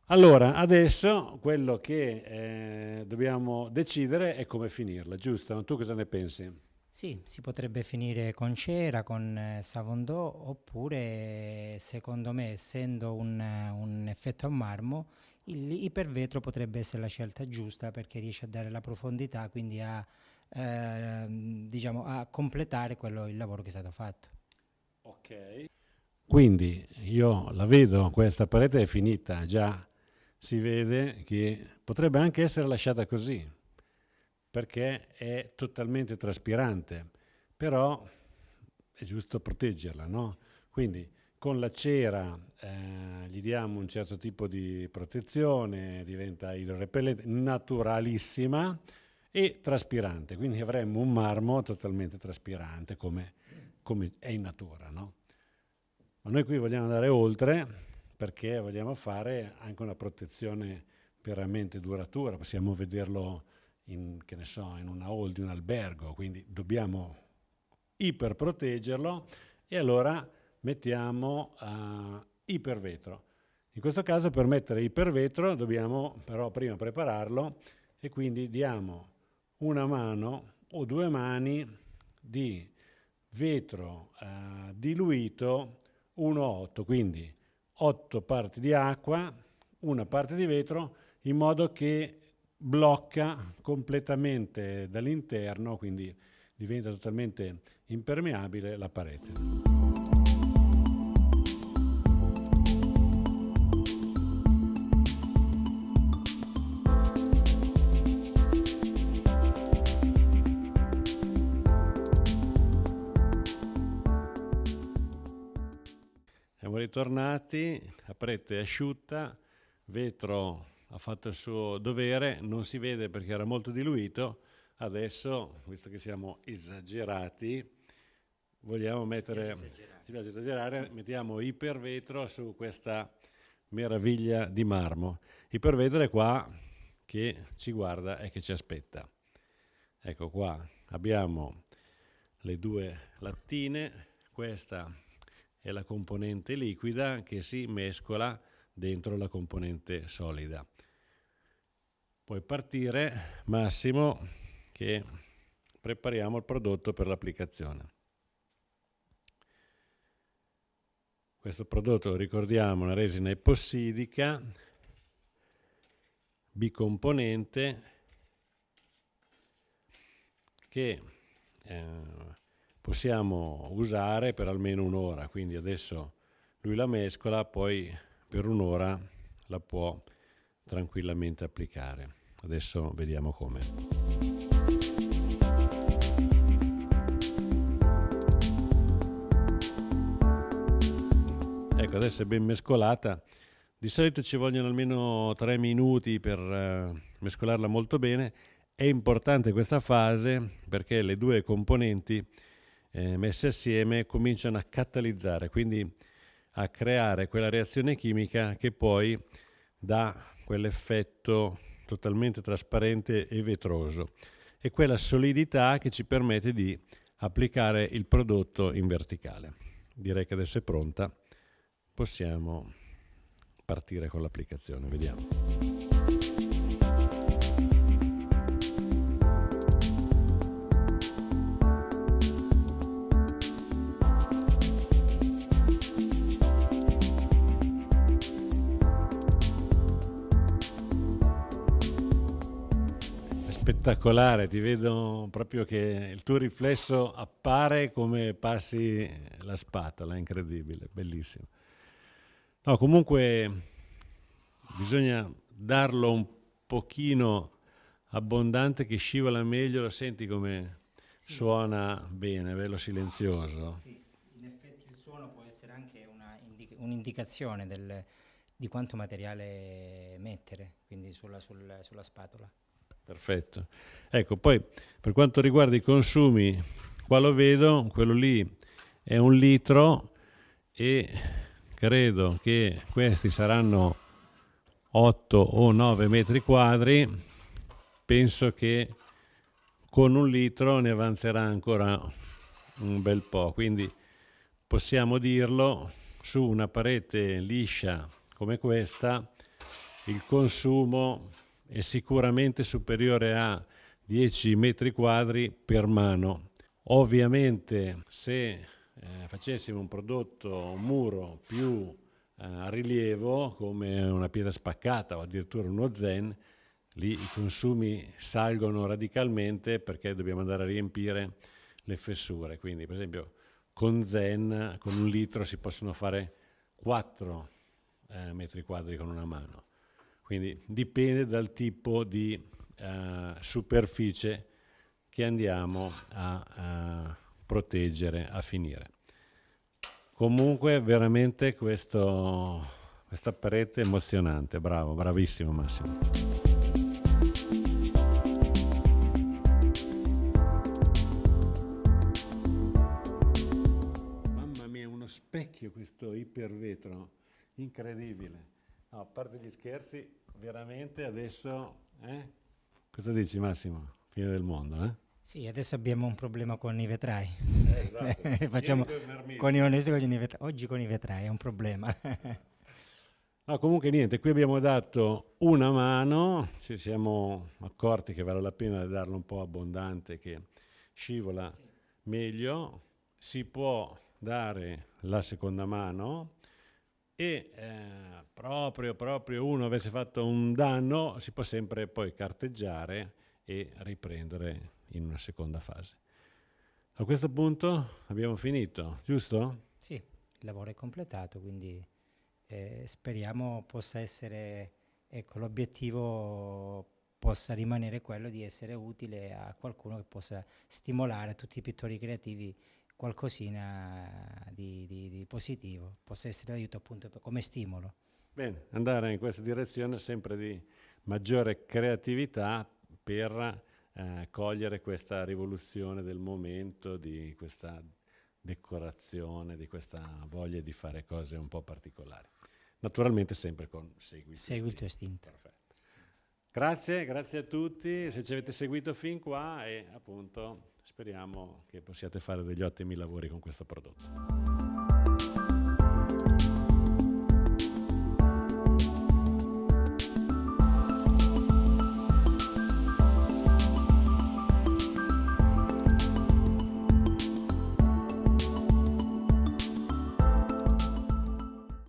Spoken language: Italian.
Allora, adesso quello che dobbiamo decidere è come finirla, giusto? Tu cosa ne pensi? Sì, si potrebbe finire con cera, con Savon d'O, oppure secondo me, essendo un effetto a marmo, il ipervetro potrebbe essere la scelta giusta perché riesce a dare la profondità, quindi diciamo, a completare il lavoro che è stato fatto. Ok. Quindi io la vedo, questa parete è finita, già si vede che potrebbe anche essere lasciata così, perché è totalmente traspirante, però è giusto proteggerla, no? Quindi con la cera gli diamo un certo tipo di protezione, diventa idrorepellente, naturalissima e traspirante, quindi avremmo un marmo totalmente traspirante come è in natura, no? Ma noi qui vogliamo andare oltre perché vogliamo fare anche una protezione veramente duratura, possiamo vederlo in, che ne so, in una hall di un albergo, quindi dobbiamo iperproteggerlo e allora mettiamo ipervetro. In questo caso per mettere ipervetro dobbiamo però prima prepararlo e quindi diamo una mano o due mani di vetro diluito 1,8, quindi 8 parti di acqua, una parte di vetro, in modo che blocca completamente dall'interno, quindi diventa totalmente impermeabile la parete. Siamo ritornati, la parete è asciutta, vetro ha fatto il suo dovere, non si vede perché era molto diluito, adesso, visto che siamo esagerati, vogliamo mettere, ci piace esagerare, mettiamo ipervetro su questa meraviglia di marmo. Ipervetro è qua che ci guarda e che ci aspetta. Ecco qua, abbiamo le due lattine, questa è la componente liquida che si mescola dentro la componente solida. Puoi partire, Massimo, che prepariamo il prodotto per l'applicazione. Questo prodotto, lo ricordiamo, è una resina epossidica bicomponente che possiamo usare per almeno un'ora, quindi adesso lui la mescola, poi per un'ora la può tranquillamente applicare. Adesso vediamo come. Ecco, adesso è ben mescolata. Di solito ci vogliono almeno 3 minuti per mescolarla molto bene. È importante questa fase perché le due componenti messe assieme cominciano a catalizzare, quindi a creare quella reazione chimica che poi dà quell'effetto totalmente trasparente e vetroso e quella solidità che ci permette di applicare il prodotto in verticale. Direi che adesso è pronta, possiamo partire con l'applicazione, vediamo. Spettacolare, ti vedo proprio che il tuo riflesso appare come passi la spatola, è incredibile, bellissimo. No, comunque bisogna darlo un pochino abbondante che scivola meglio, lo senti come Sì, suona bene, bello silenzioso. sì, in effetti il suono può essere anche un'indicazione di quanto materiale mettere, quindi sulla spatola. Perfetto. Ecco, poi per quanto riguarda i consumi, qua lo vedo, quello lì è 1 litro e credo che questi saranno 8 o 9 metri quadri. Penso che con 1 litro ne avanzerà ancora un bel po', quindi possiamo dirlo su una parete liscia come questa il consumo è sicuramente superiore a 10 metri quadri per mano. Ovviamente se facessimo un prodotto, un muro più a rilievo, come una pietra spaccata o addirittura uno zen, lì i consumi salgono radicalmente perché dobbiamo andare a riempire le fessure. Quindi per esempio con zen, con 1 litro si possono fare 4 metri quadri con una mano. Quindi dipende dal tipo di superficie che andiamo a proteggere, a finire. Comunque veramente questa parete è emozionante, bravo, bravissimo Massimo. Mamma mia, uno specchio questo ipervetro, incredibile. No, a parte gli scherzi, veramente adesso, cosa dici Massimo? Fine del mondo, eh? Sì, adesso abbiamo un problema con i vetrai. Esatto. Facciamo con i vetrai. Oggi con i vetrai è un problema. No, comunque niente, qui abbiamo dato una mano, ci siamo accorti che vale la pena darlo un po' abbondante, che scivola meglio, si può dare la seconda mano e proprio uno avesse fatto un danno, si può sempre poi carteggiare e riprendere in una seconda fase. A questo punto abbiamo finito, giusto? Sì, il lavoro è completato, quindi speriamo possa essere, ecco, l'obiettivo possa rimanere quello di essere utile a qualcuno che possa stimolare a tutti i pittori creativi qualcosina di positivo, possa essere d'aiuto appunto come stimolo. Bene, andare in questa direzione sempre di maggiore creatività per cogliere questa rivoluzione del momento, di questa decorazione, di questa voglia di fare cose un po' particolari. Naturalmente sempre con segui il tuo istinto. Perfetto. Grazie a tutti, se ci avete seguito fin qua e appunto speriamo che possiate fare degli ottimi lavori con questo prodotto.